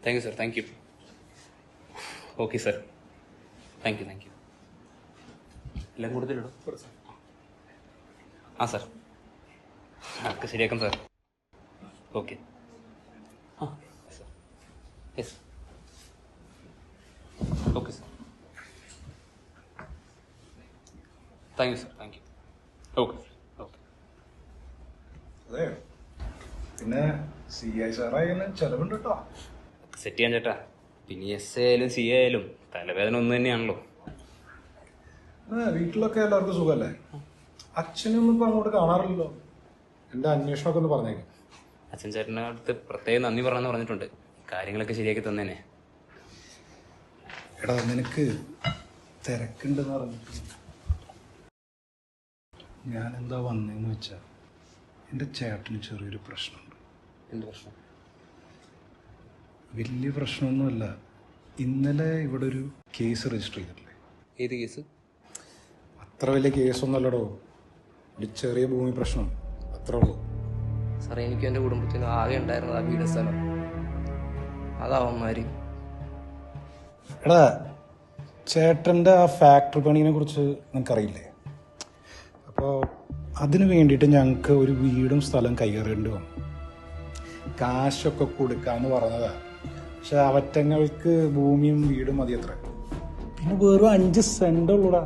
Thank you sir, thank you. Okay sir, thank you. എല്ലാം കൂടുതലിടോ. ആ sir, ഒക്കെ ശരിയാക്കാം സാർ. ഓക്കെ. ആ sir, yes. Okay sir, thank you sir, thank you. Okay okay. അതെ, പിന്നെ CI സാറായാലും ചെലവുണ്ട് കേട്ടോ. സെറ്റ് ചെയ്യാൻ ചേട്ടാ. പിന്നെ എസ് ആയാലും സി ആയാലും തലവേദന ഒന്ന് തന്നെയാണല്ലോ. വീട്ടിലൊക്കെ എല്ലാവർക്കും സുഖമല്ലേ? അച്ഛനൊന്നും ഇപ്പൊ അങ്ങോട്ട് കാണാറില്ലല്ലോ. എന്റെ അന്വേഷണമൊക്കെ ഒന്ന് പറഞ്ഞേക്കും. അച്ഛൻ ചേട്ടൻ്റെ അടുത്ത് പ്രത്യേകം നന്ദി പറഞ്ഞെന്ന് പറഞ്ഞിട്ടുണ്ട്. കാര്യങ്ങളൊക്കെ ശരിയാക്കി തന്നേനെ. എടാ, നിനക്ക് തിരക്കുണ്ടെന്ന് പറഞ്ഞിട്ട് ഞാനെന്താ വന്നതെന്ന് വെച്ചാ, എൻ്റെ ചേട്ടന് ചെറിയൊരു പ്രശ്നമുണ്ട്. എന്ത് പ്രശ്നം? വലിയ പ്രശ്നമൊന്നുമല്ല. ഇന്നലെ ഇവിടെ ഒരു കേസ് രജിസ്റ്റർ ചെയ്തിട്ടില്ലേ? ഏത് കേസ്? അത്ര വലിയ കേസൊന്നുമല്ലടോ, ഒരു ചെറിയ ഭൂമി പ്രശ്നം, അത്രേ ഉള്ളൂ. സാറേ, എനിക്കും എൻ്റെ കുടുംബത്തിനും ആകെ ഉണ്ടായിരുന്നത് ആ വീട് സ്ഥലം. അതാവന്മാര്. എടാ, ചേട്ടൻ്റെ ആ ഫാക്ടറി പണിയെ കുറിച്ച് നിനക്കറിയില്ലേ? അപ്പോൾ അതിന് വേണ്ടിയിട്ട് ഞങ്ങൾക്ക് ഒരു വീടും സ്ഥലം കൈയേറേണ്ടി വന്നു. കാശൊക്കെ കൊടുക്കാമെന്ന് പറഞ്ഞതാ. പക്ഷെ അവറ്റങ്ങൾക്ക് ഭൂമിയും വീടും മതി അത്ര. പിന്നെ വെറും 5 സെന്റ് ഉള്ളൂടാ.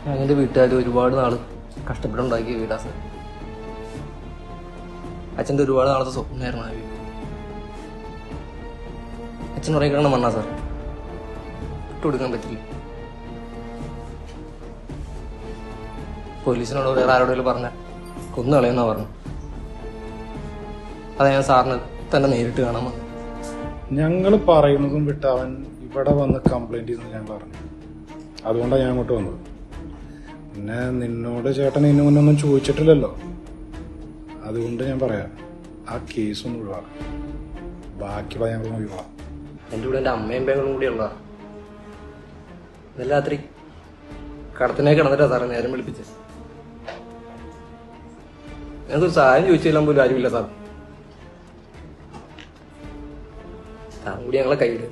ഞങ്ങളുടെ വീട്ടുകാർ ഒരുപാട് നാൾ കഷ്ടപ്പെട്ടുണ്ടാക്കിയ വീടാ സാർ. അച്ഛൻ്റെ ഒരുപാട് നാളത്തെ സ്വപ്നമായിരുന്നു ആ വീട്. അച്ഛൻ ഉറങ്ങിക്കിടന്ന മണ്ണാ സാർ, ഇട്ടുകൊടുക്കാൻ പറ്റില്ല. പോലീസിനോട് വേറെ ആരോടെങ്കിലും പറഞ്ഞ കൊന്നു കളയുന്നാ പറഞ്ഞു. അതാ ഞാൻ സാറിന് തന്നെ നേരിട്ട് കാണാൻ വന്നു. ഞങ്ങൾ പറയുന്നതും വിട്ട് അവൻ ഇവിടെ വന്ന് കംപ്ലൈന്റ് ചെയ്യുന്നത് ഞാൻ പറഞ്ഞു. അതുകൊണ്ടാണ് ഞാൻ അങ്ങോട്ട് വന്നത്. പിന്നെ നിന്നോട് ചേട്ടൻ ഇതിനു മുന്നൊന്നും ചോദിച്ചിട്ടില്ലല്ലോ, അതുകൊണ്ട് ഞാൻ പറയാം, ആ കേസൊന്നും ഒഴിവാക്കാം. ബാക്കിയുള്ള ഞങ്ങൾ ഒഴിവാക്കാം. എൻ്റെ കൂടെ എൻ്റെ അമ്മയും പെങ്ങളും കൂടി ഉള്ളതാ. ഇന്നലെ രാത്രി കടത്തിനെ കിടന്നിട്ടാ സാറേ നേരം വിളിപ്പിച്ചത്. ഞങ്ങൾക്കൊരു സഹായം ചോദിച്ചാൽ പോലും ആരുമില്ല സാർ. സാറും കൂടി ഞങ്ങളെ കയ്യിൽ